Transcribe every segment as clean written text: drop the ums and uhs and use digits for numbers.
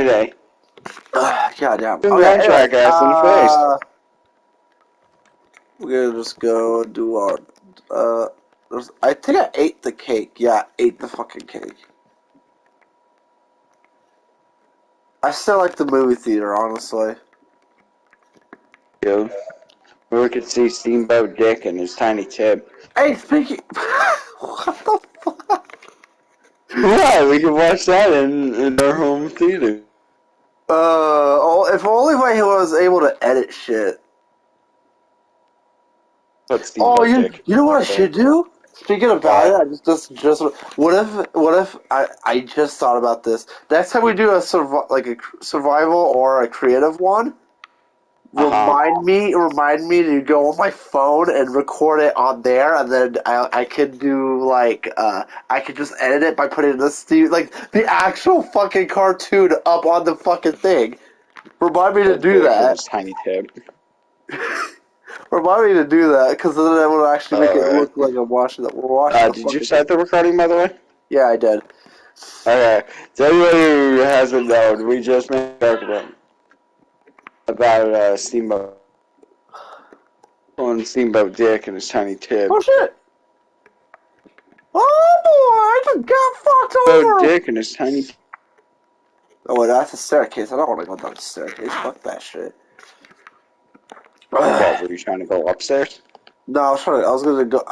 today? God damn. Been Okay, going anyway, jackass in the face. we're gonna just go and do our, I think I ate the cake. Yeah, I ate the fucking cake. I still like the movie theater, honestly. Dude, we could see Steamboat Dick and his tiny tip. Hey, speaking... What the fuck? Yeah, we could watch that in our home theater. If only I was able to edit shit. But Oh, Steamboat Dick. you know what I should do? Speaking about it, What? I just thought about this. Next time we do a survival or a creative one, remind me to go on my phone and record it on there, and then I could do I could just edit it by putting the actual fucking cartoon up on the fucking thing. Remind me to do Dick and that. his tiny tip. Remind me to do that, because then that would actually make it Alright. look like I'm watching that. We're watching the Did you fucking start the recording, by the way? Yeah, I did. Okay. To anybody who hasn't known, we just made a joke about Steamboat. On Steamboat Dick and his tiny tip. Oh shit! Oh boy, I just got fucked Steamboat over! Dick and his tiny tip. Oh wait, that's a staircase. I don't want to go down the staircase. Fuck that shit. What, were you trying to go upstairs? No, I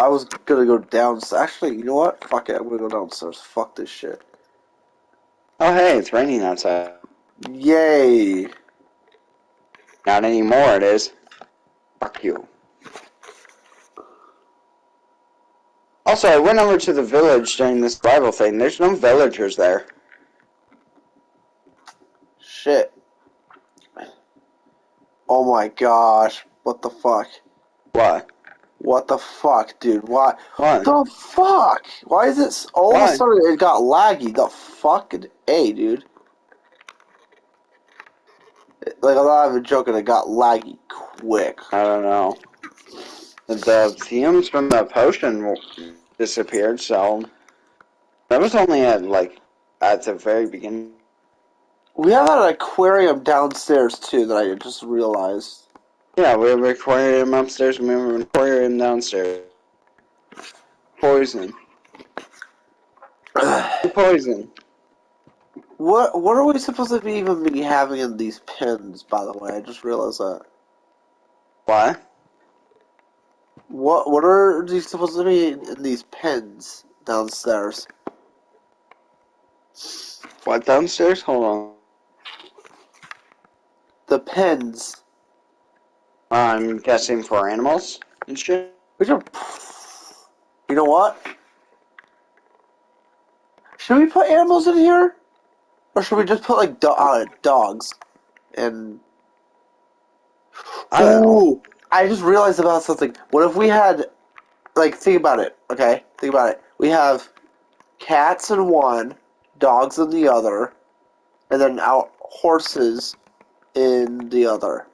was gonna go downstairs. Actually, you know what? Fuck it, I'm gonna go downstairs. Fuck this shit. Oh, hey, it's raining outside. Yay! Not anymore, it is. Fuck you. Also, I went over to the village during this survival thing. There's no villagers there. Shit. Oh my gosh. What the fuck? What? What the fuck, dude? Why? What? The fuck? Why is it all of a What? sudden it got laggy? The fucking A, dude. Like, I'm not even joking, it got laggy quick. I don't know. The fumes from the potion disappeared, so... That was only at the very beginning. We have an aquarium downstairs, too, that I just realized. Yeah, we have an aquarium upstairs and we have an aquarium downstairs. Poison. Poison. What are we supposed to even be having in these pins, by the way? I just realized that. What? What are these supposed to be in these pins downstairs? What, downstairs? Hold on. The pins. I'm guessing for animals and shit. You know what? Should we put animals in here? Or should we just put, like, dogs? And... I don't know. I just realized about something. What if we had... Like, think about it, okay? Think about it. We have cats in one, dogs in the other, and then our horses in the other.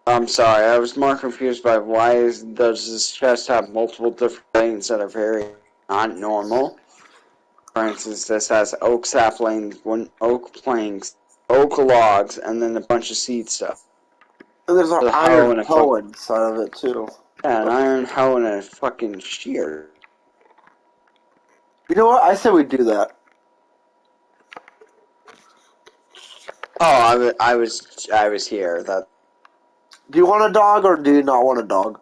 I'm sorry, I was more confused by does this chest have multiple different things that are very not normal? For instance, this has oak saplings, oak planks, oak logs, and then a bunch of seed stuff. And there's an The hoe iron and a hoe inside of it, too. Yeah, an iron hoe and a fucking shear. You know what? I say we do that. Oh, I was here. That Do you want a dog or do you not want a dog?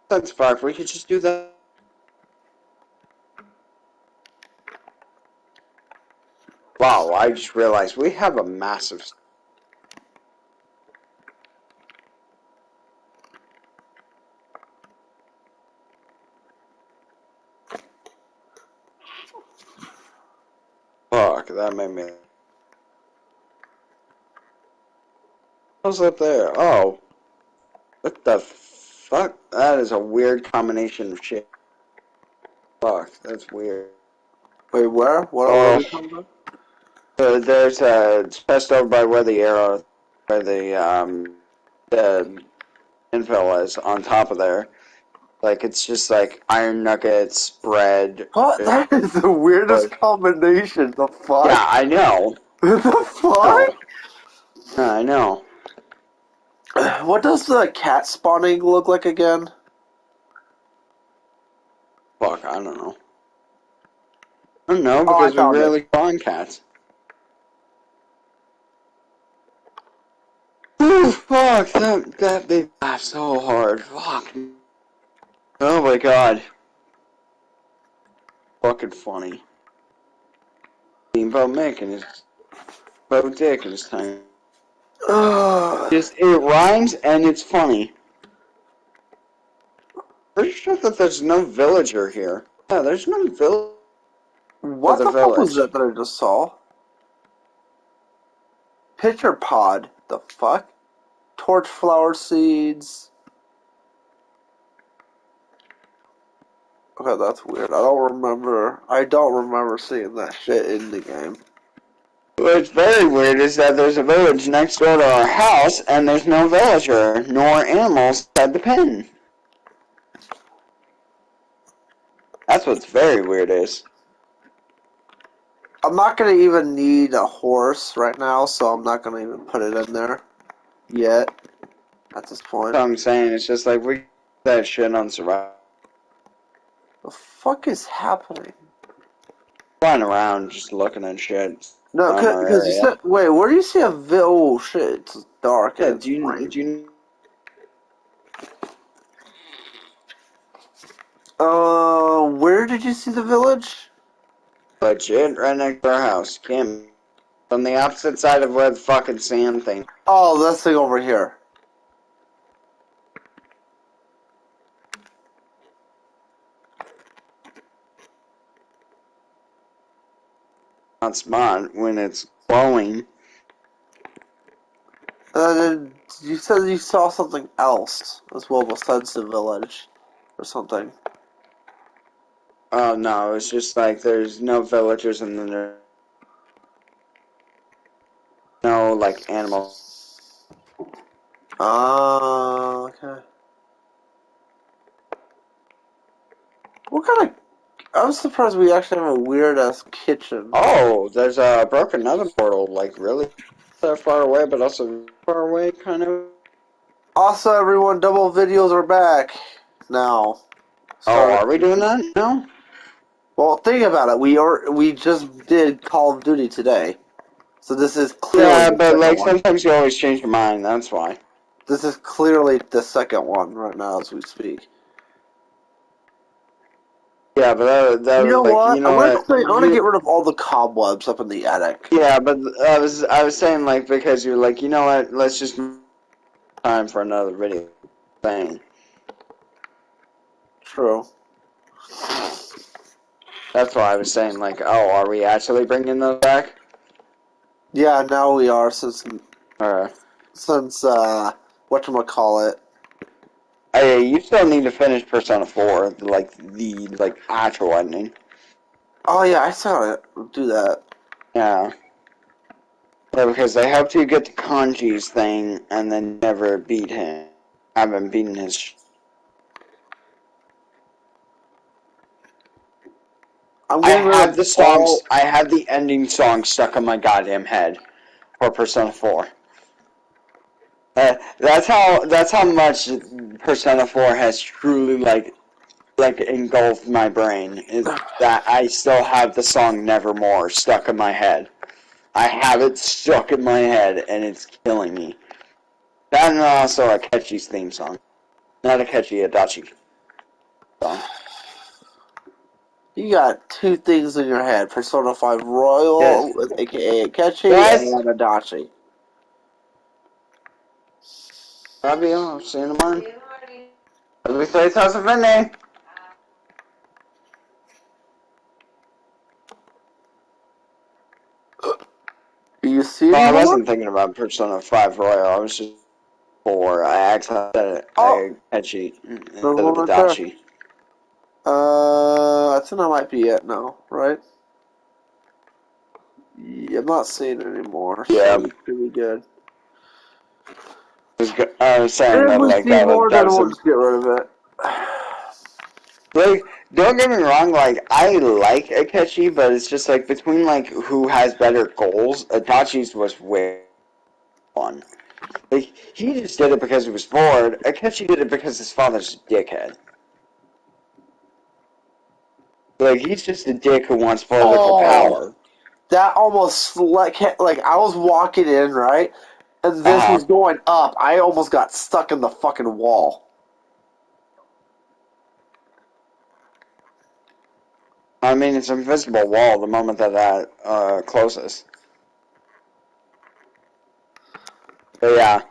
that's fine. We could just do that. Wow, I just realized we have a massive. Fuck, that made me. What's up there? Oh, what the fuck? That is a weird combination of shit. Fuck, that's weird. Wait, where? What are we talking about? There's a chest over by where the arrow, where the infill is on top of there. Like, it's just like iron nuggets, bread. What? That is the weirdest combination. The fuck? Yeah, I know. The No. fuck? I know. What does the cat spawning look like again? Fuck, I don't know. I don't know Oh, I because we found it. rarely spawn cats. Ooh, fuck, that big laugh so hard. Fuck. Oh my god. Fucking funny. About making his about dick this time. Just it rhymes and it's funny. Pretty sure that there's no villager here. Yeah, there's no village for What the the fuck was village. that I just saw? Pitcher pod. The fuck? Torch flower seeds. Okay, that's weird. I don't remember seeing that shit in the game. What's very weird is that there's a village next door to our house and there's no villager nor animals at the pen. That's what's very weird is. I'm not gonna even need a horse right now, so I'm not gonna even put it in there yet at this point. That's what I'm saying. It's just like we that shit on survival. The fuck is happening? Flying around just looking at shit No, around our because you area. said, wait, where do you see a oh shit, it's dark Yeah, and it's raining. Where did you see the village? legit right next to our house? Kim. On the opposite side of where the fucking sand thing. Oh, this thing over here. Not smart when it's glowing. Then you said you saw something else as well besides the village or something. Oh no, it's just like there's no villagers and then there's no like animal. Oh, okay. What kind of... I'm surprised we actually have a weird-ass kitchen. Oh, there's a broken nether portal, like really far away, but also far away, kind of. Also, everyone, double videos are back now. Oh, are we doing that now? Well, think about it. We just did Call of Duty today, so this is clearly Yeah, the but second like one. sometimes you always change your mind. That's why. This is clearly the second one right now as we speak. Yeah, but that You was know like what? I'm gonna what say, I'm gonna you. get rid of all the cobwebs up in the attic. Yeah, but I was saying like because you're like what? Let's just time for another video thing. True. That's why I was saying like, oh, are we actually bringing those back? Yeah, now we are since Or whatchamacallit. hey, you still need to finish Persona 4, like the actual ending. Oh yeah, I saw it. Do that. Yeah. Yeah, because they helped you get to Kanji's thing and then never beat him. Haven't beaten his. I'm I getting rid have of the songs. all. I have the ending song stuck in my goddamn head for Persona 4. That's how much Persona 4 has truly like engulfed my brain. Is that I still have the song Nevermore stuck in my head. I have it stuck in my head and it's killing me. That and also Akechi's theme song. Not Akechi, Adachi song. You got two things in your head: Persona 5 Yes. Royal, aka Akechi, Guys, and Adachi. love you. I'll see you in the morning. Let me say how's it been? Do you see Well, I anymore? wasn't thinking about Persona 5 Royal. I was just for I actually said Oh, Akechi there's instead of one right there. Adachi. I think that might be it now, right? Yeah, I'm not seeing it anymore, Yeah. so we should be good. I was saying And if that we like see more, that then was we'll a just get rid of it. Like, don't get me wrong, like, I like Akechi, but it's just, like, between, like, who has better goals, Itachi's was way fun. Like, he just did it because he was bored. Akechi did it because his father's a dickhead. Like, he's just a dick who wants political Oh, power. that almost like I was walking in, right? And this Uh-huh. was going up. I almost got stuck in the fucking wall. I mean, it's an invisible wall the moment that closes. But yeah,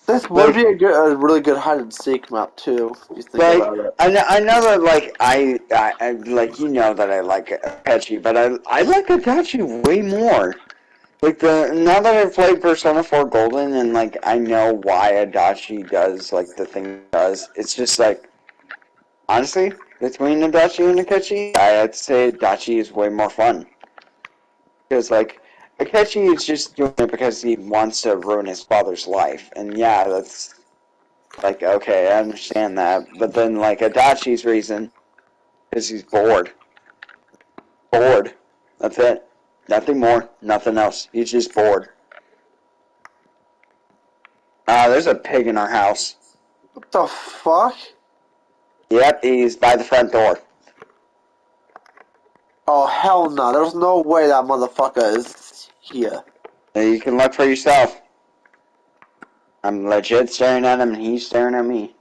This would like, be a really good hide and seek map too, if you think like about it. I know that like I like you know that I like Apache, but I like Itachi way more. Like the now that I've played Persona 4 Golden and like I know why Adachi does like the thing he does, it's just like honestly between Adachi and Akechi, I had to say Adachi is way more fun because like Akechi is just doing it because he wants to ruin his father's life, and yeah, that's like okay, I understand that, but then like Adachi's reason is he's bored, bored. That's it. Nothing more, nothing else. He's just bored. There's a pig in our house. What the fuck? Yep, he's by the front door. Oh hell no! There's no way that motherfucker is here. You can look for yourself. I'm legit staring at him and he's staring at me.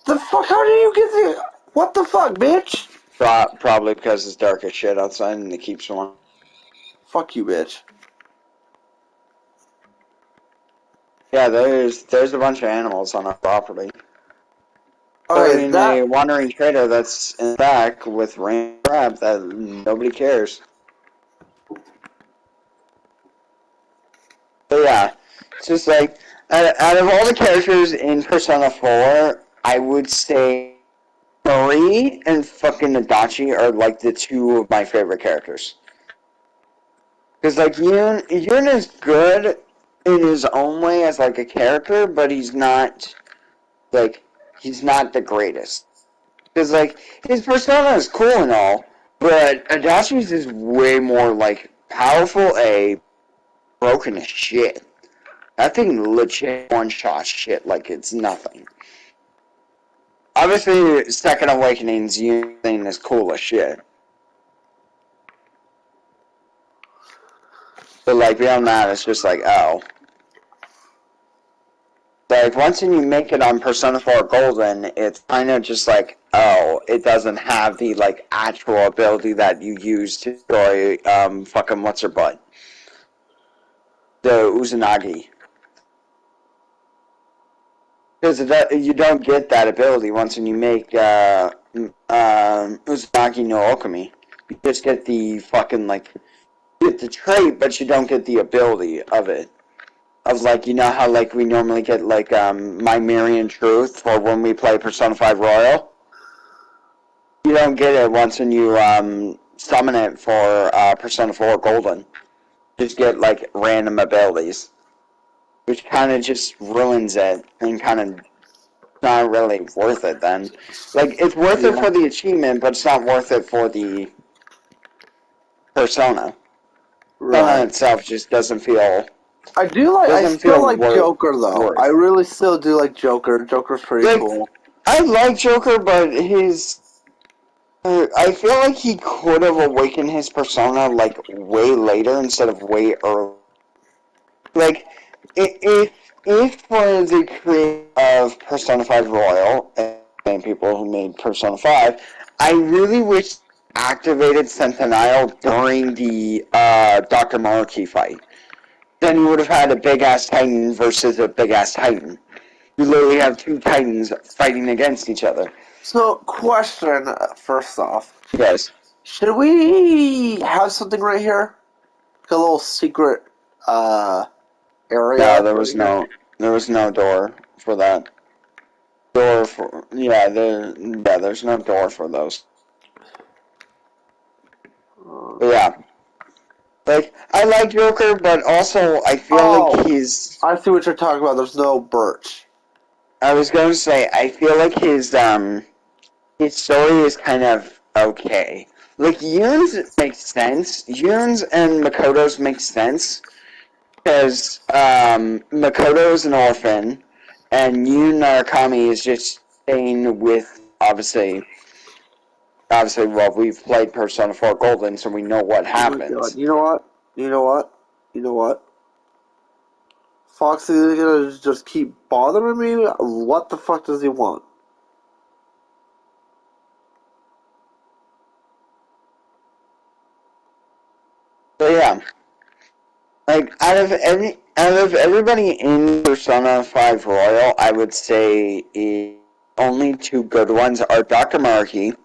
The fuck? How did you get the? What the fuck, bitch? Probably because it's dark as shit outside and it keeps warm. Fuck you, bitch. Yeah, there's a bunch of animals on our property. Okay, Including that a wandering trader that's in the back with rain crab that nobody cares. But yeah, it's just like, out of all the characters in Persona 4, I would say Marie and fucking Adachi are like the two of my favorite characters. Because like Yun is good in his own way as like a character, but like he's not the greatest. Because like his persona is cool and all, but Adachi's is way more like powerful, broken as shit. That thing legit one-shot shit like it's nothing. Obviously, Second Awakening's thing is cool as shit. But like beyond that, it's just like, oh. Like once you make it on Persona 4 Golden, it's kind of just like, oh, it doesn't have the like actual ability that you use to destroy fucking what's her butt, the Uzunagi. Because you don't get that ability once when you make Uzumaki no Okami. You just get the fucking, like, you get the trait, but you don't get the ability of it. Of, like, you know how, like, we normally get, like, My Marian Truth for when we play Persona 5 Royal? You don't get it once when you summon it for Persona 4 Golden. You just get, like, random abilities. Which kind of just ruins it and kind of not really worth it then. Like, it's worth it yeah. for the achievement, but it's not worth it for the persona. Persona Right. itself just doesn't feel I still like Joker though. I worth. really still do like Joker. Joker's pretty Like, cool. I like Joker, but I feel like he could have awakened his persona, like, way later instead of way early. Like, if for the creator of Persona 5 Royal, and people who made Persona 5, I really wish activated Centennial during the Dr. Maruki fight. Then you would have had a big-ass Titan versus a big-ass Titan. You literally have two Titans fighting against each other. So, question first off, Yes. should we have something right here? Like a little secret area No, there right was here? no door for that. There's no door for those. But yeah. Like, I like Joker, but also I feel Oh, like he's... I see what you're talking about. There's no birch. I was going to say, I feel like his story is kind of okay. Like, Yoon's makes sense. Yoon's and Makoto's makes sense. Because Makoto's an orphan, and Yoon Narakami is just staying with, obviously, well, we've played Persona 4 Golden, so we know what happens. Oh my God. You know what? Foxy is gonna just keep bothering me? What the fuck does he want? So yeah, like out of everybody in Persona 5 Royal, I would say only two good ones are Dr. Maruki,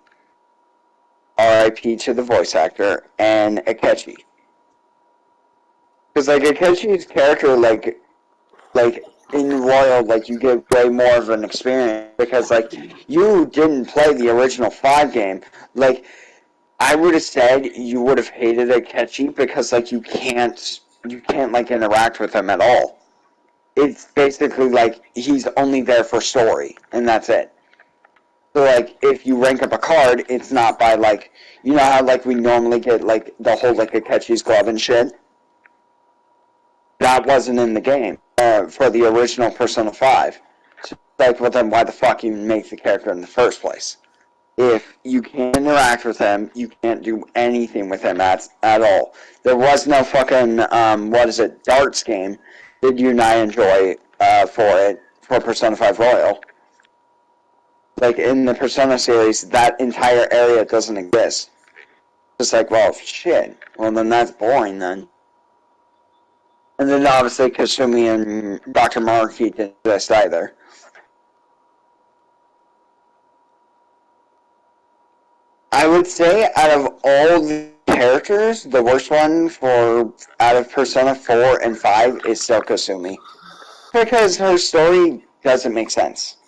R.I.P. to the voice actor, and Akechi. Because like Akechi's character, like in Royal, like you get way more of an experience because like you didn't play the original 5 game, like. I would have said you would have hated Akechi because like you can't like interact with him at all. It's basically like he's only there for story and that's it. So like if you rank up a card, it's not by like you know how like we normally get like the whole like Akechi's glove and shit. That wasn't in the game for the original Persona 5. So like, well then why the fuck even make the character in the first place? If you can't interact with him, you can't do anything with him at all. There was no fucking, darts game that you and I enjoy for Persona 5 Royal. Like, in the Persona series, that entire area doesn't exist. It's like, well, shit. Well, then that's boring, then. And then, obviously, Kasumi and Dr. Maruki didn't exist either. I would say out of all the characters, the worst one out of Persona 4 and 5 is still Kasumi. Because her story doesn't make sense.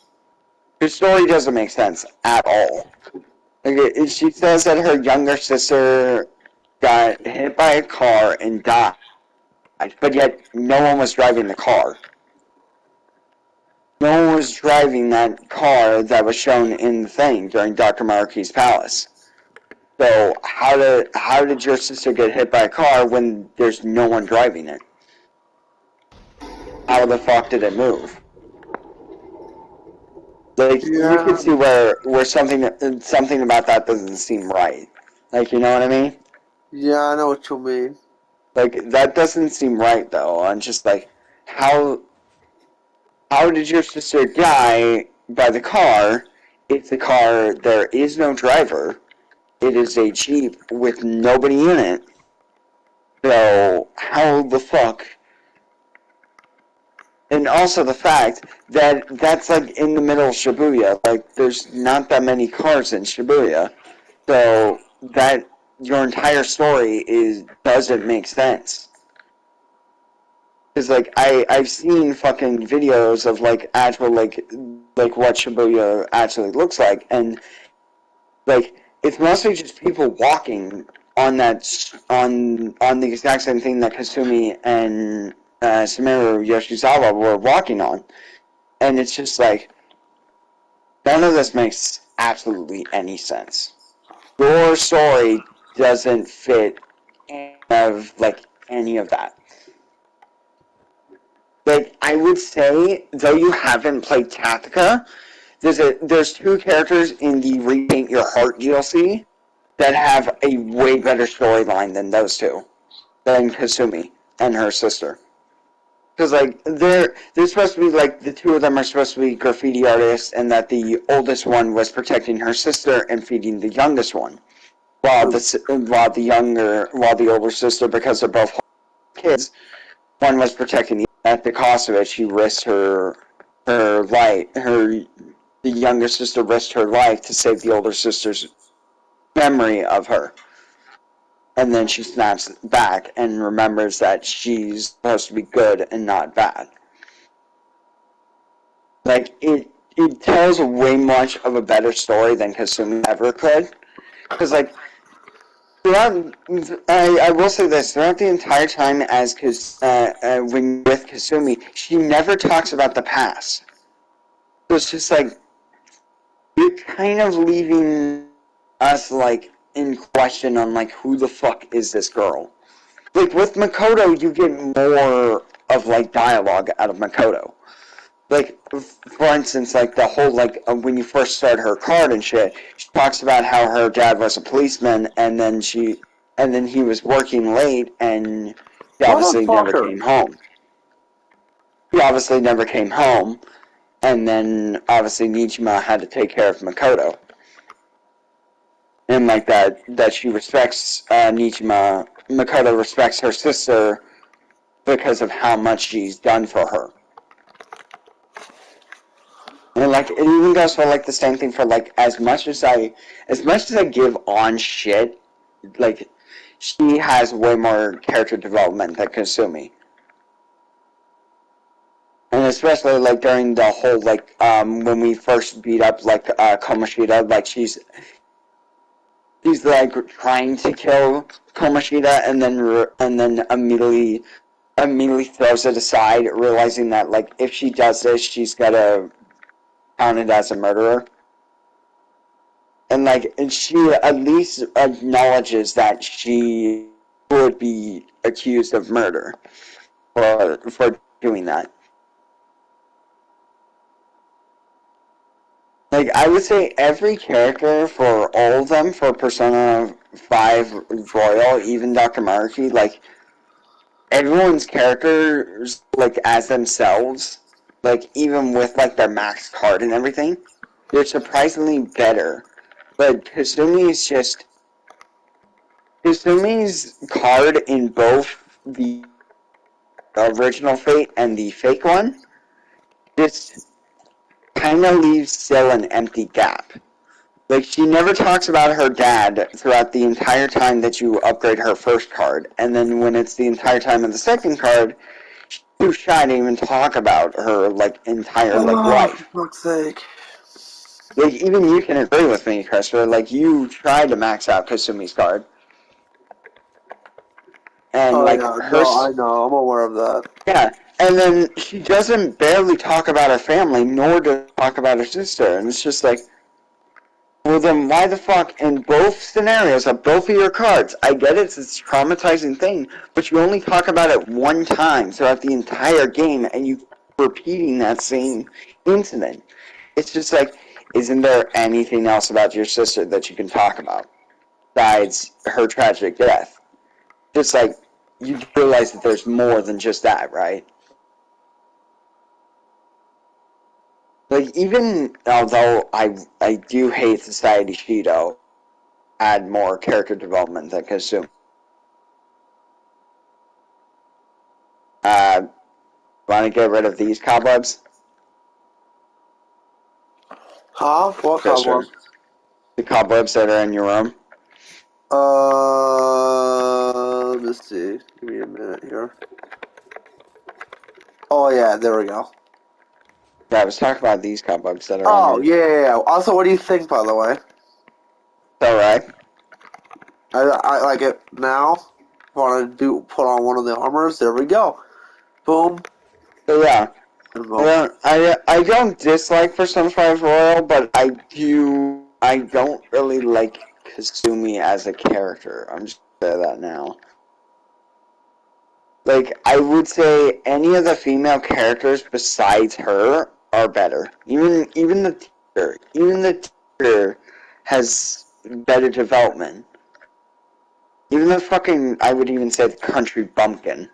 Her story doesn't make sense at all. Like, she says that her younger sister got hit by a car and died, but yet no one was driving the car. No one was driving that car that was shown in the thing during Dr. Maruki's palace. So how did your sister get hit by a car when there's no one driving it? How the fuck did it move? Like Yeah. you can see where something about that doesn't seem right. Like you know what I mean? Yeah, I know what you mean. Like that doesn't seem right though. I'm just like how did your sister die by the car if the car there is no driver? It is a Jeep with nobody in it. So, how the fuck? And also the fact that that's like in the middle of Shibuya. Like, there's not that many cars in Shibuya. So, that your entire story doesn't make sense. Because, like, I've seen fucking videos of, like, actual, like what Shibuya actually looks like. And, like, it's mostly just people walking on the exact same thing that Kasumi and Sumeru Yoshizawa were walking on. And it's just like, none of this makes absolutely any sense. Your story doesn't fit any of that. Like, I would say, though you haven't played Kathika, there's two characters in the Repaint Your Heart DLC that have a way better storyline than those two, than Kasumi and her sister. Because like they're supposed to be like the two of them are supposed to be graffiti artists, and that the oldest one was protecting her sister and feeding the youngest one, while the older sister, because they're both kids, one was protecting the. At the cost of it, she risked the younger sister risked her life to save the older sister's memory of her. And then she snaps back and remembers that she's supposed to be good and not bad. Like, it tells way much of a better story than Kasumi ever could. Because, like, I will say this, throughout the entire time when with Kasumi, she never talks about the past. So it's just like, kind of leaving us, like, in question on, like, who the fuck is this girl? Like, with Makoto, you get more of, like, dialogue out of Makoto. Like, for instance, like, the whole, like, when you first start her card and shit, she talks about how her dad was a policeman, and then he was working late, and he obviously never came home. He obviously never came home, and then, obviously, Nijima had to take care of Makoto. And, like, that she respects, Makoto respects her sister because of how much she's done for her. And, like, it even goes for, like, the same thing for, like, as much as I give on shit, like, she has way more character development than Kasumi. And especially, like, during the whole, like, when we first beat up, like, Kamoshida, like, she's like, trying to kill Kamoshida, and then immediately throws it aside, realizing that, like, if she does this, she's gotta counted as a murderer. And, like, she at least acknowledges that she would be accused of murder for doing that. Like, I would say every character for all of them, for Persona 5 Royal, even Dr. Maruki, like, everyone's characters, like, as themselves, like, even with, like, their max card and everything, they're surprisingly better. But Kasumi's card in both the original Fate and the fake one just kind of leaves still an empty gap. Like, she never talks about her dad throughout the entire time that you upgrade her first card, and then when it's the entire time of the second card, she's too shy to even talk about her, like, entire, like, life. For fuck's sake. Like, even you can agree with me, Christopher. Like, you tried to max out Kasumi's card. And, like, yeah, no, I know. I'm aware of that. Yeah, and then she doesn't barely talk about her family, nor does she talk about her sister. And it's just like, well, then why the fuck, in both scenarios of both of your cards, I get it's a traumatizing thing, but you only talk about it one time throughout the entire game, and you keep repeating that same incident. It's just like, isn't there anything else about your sister that you can talk about besides her tragic death? Just like, you realize that there's more than just that, right? Like, even although I do hate Society Shido, add more character development than Kasumi. Want to get rid of these cobwebs? Huh? What cobweb? The cobwebs that are in your room. Let's see. Give me a minute here. Oh, yeah, there we go. Yeah, I was talking about these cobwebs that are Oh, yeah. Also, what do you think, by the way? It's alright. I like it now. Want to put on one of the armors? There we go. Boom. So, yeah. I don't dislike Persona 5 Royal, but I don't really like Kasumi as a character. I'm just gonna say that now. Like, I would say any of the female characters besides her are better. Even the teacher has better development. Even the fucking, I would even say the country bumpkin.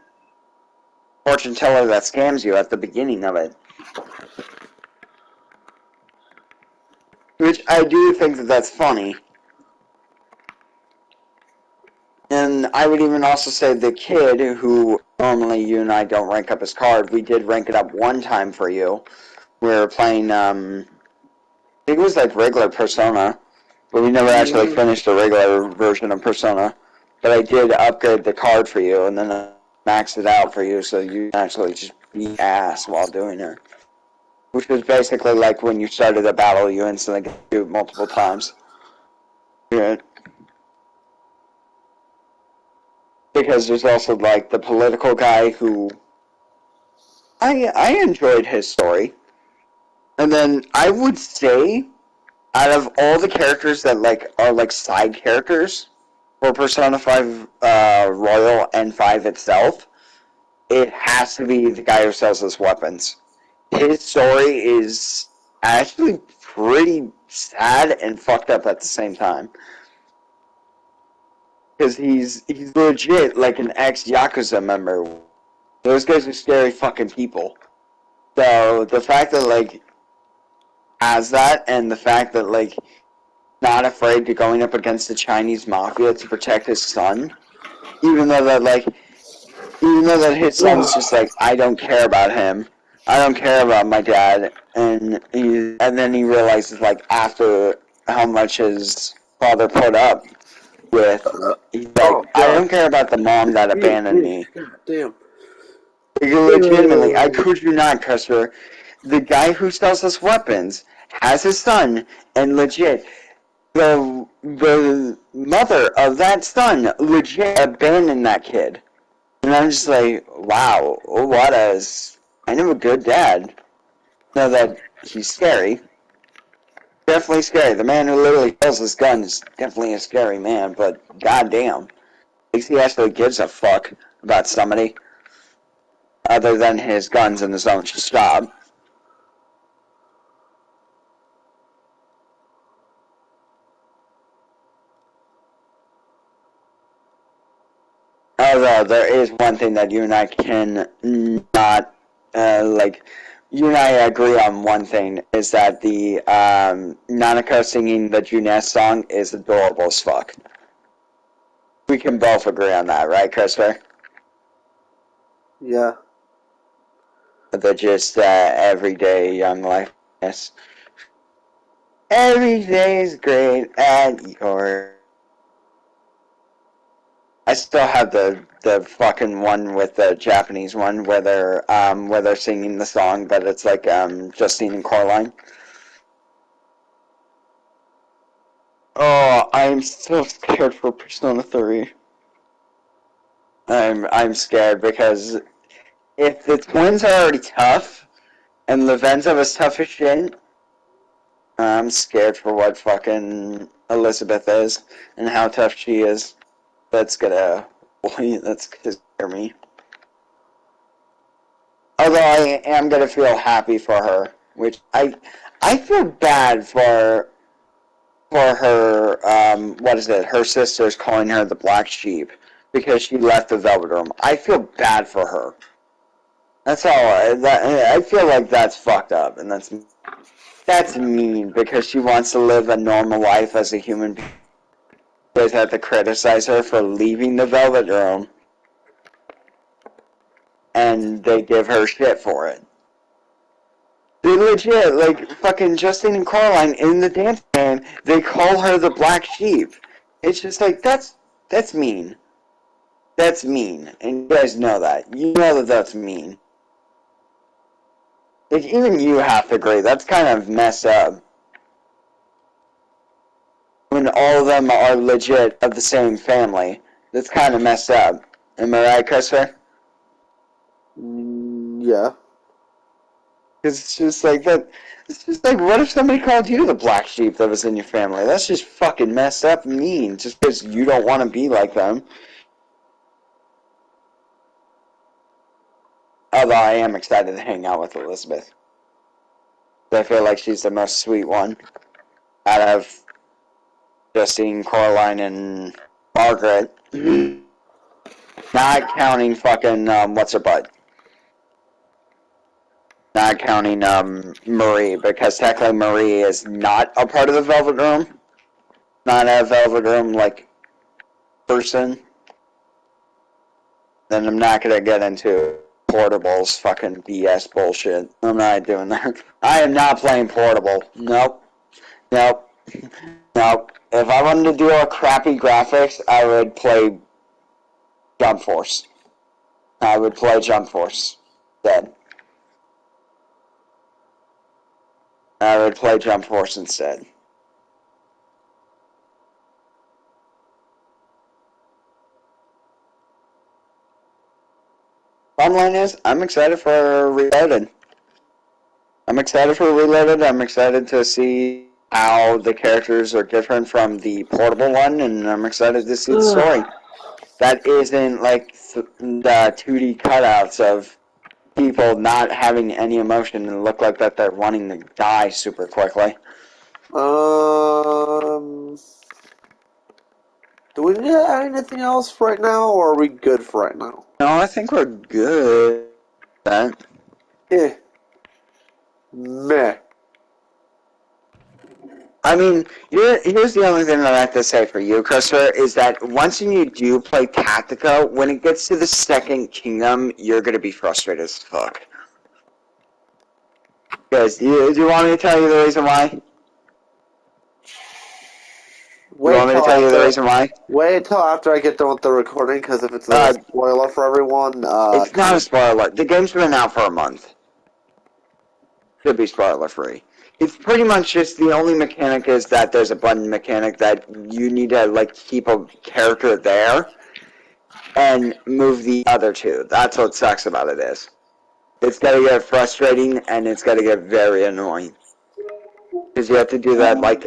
Fortune teller that scams you at the beginning of it. Which I do think that that's funny. And I would even also say the kid who normally you and I don't rank up his card, we did rank it up one time for you. We were playing, I think it was like regular Persona, but we never actually finished the regular version of Persona. But I did upgrade the card for you, and then I maxed it out for you, so you actually just beat ass while doing it. Which was basically like when you started a battle, you instantly do it multiple times. Yeah. Because there's also, like, the political guy who... I enjoyed his story. And then I would say out of all the characters that like are like side characters for Persona 5 Royal and 5 itself, it has to be the guy who sells us weapons. His story is actually pretty sad and fucked up at the same time. Because he's legit like an ex-Yakuza member. Those guys are scary fucking people. So the fact that like has that, and the fact that like not afraid to going up against the Chinese mafia to protect his son, even though that his son's just like, I don't care about him. I don't care about my dad, and then he realizes like after how much his father put up with, he's like, I don't care about the mom that abandoned me. Damn. Legitimately, I could you not, Custer. The guy who sells us weapons has his son, and legit, the mother of that son legit abandoned that kid. And I'm just like, wow, what a kind of a good dad. Now that he's scary. Definitely scary. The man who literally sells his gun is definitely a scary man, but goddamn. At least he actually gives a fuck about somebody other than his guns and his own job. Although there is one thing that you and I can not, you and I agree on one thing, is that the Nanako singing the Juness song is adorable as fuck. We can both agree on that, right, Christopher? Yeah. The just everyday young life. Yes. Every day is great at your. I still have the fucking one with the Japanese one where they're singing the song, but it's like Justine and Coraline. Oh, I'm so scared for Persona 3. I'm scared because if the twins are already tough and Lavenza was tough as shit, I'm scared for what fucking Elizabeth is and how tough she is. That's gonna scare me. Although I am gonna feel happy for her, which I feel bad for her. What is it? Her sister's calling her the black sheep because she left the Velvet Room. I feel bad for her. That's all. I feel like that's fucked up, and that's mean because she wants to live a normal life as a human being. You guys have to criticize her for leaving the Velvet Room, and they give her shit for it. They legit, like, fucking Justine and Coraline in the dance game, they call her the black sheep. It's just like, that's mean. That's mean. And you guys know that. You know that that's mean. Like, even you have to agree, that's kind of messed up. When all of them are legit of the same family. That's kind of messed up. Am I right, Christopher? Yeah. Because it's just like that. It's just like, what if somebody called you the black sheep that was in your family? That's just fucking messed up and mean. Just because you don't want to be like them. Although I am excited to hang out with Elizabeth. I feel like she's the most sweet one out of Justine, Coraline, and Margaret. Not counting fucking, what's her butt? Not counting, Marie, because technically Marie is not a part of the Velvet Room. Not a Velvet Room, like, person. Then I'm not gonna get into Portable's fucking BS bullshit. I'm not doing that. I am not playing Portable. Nope. Nope. Nope. If I wanted to do a crappy graphics, I would play Jump Force. I would play Jump Force. Dead. I would play Jump Force instead. Bottom line is, I'm excited for Reloaded. I'm excited to see how the characters are different from the portable one, and I'm excited to see the story. That isn't like the 2D cutouts of people not having any emotion and look like that they're wanting to die super quickly. Do we need to add anything else right now, or are we good for right now? No, I think we're good. That. Meh. I mean, here's the only thing that I have to say for you, Christopher, is that once you do play Tactica, when it gets to the Second Kingdom, you're going to be frustrated as fuck. Because, do you want me to tell you the reason why? Wait you want me to tell you the reason why? Wait until after I get done with the recording, because if it's a spoiler for everyone, it's not a spoiler. The game's been out for a month. Should be spoiler free. It's pretty much just the only mechanic is that there's a button mechanic that you need to like keep a character there and move the other two. That's what sucks about it is. It's gonna get frustrating and it's gonna get very annoying. Because you have to do that like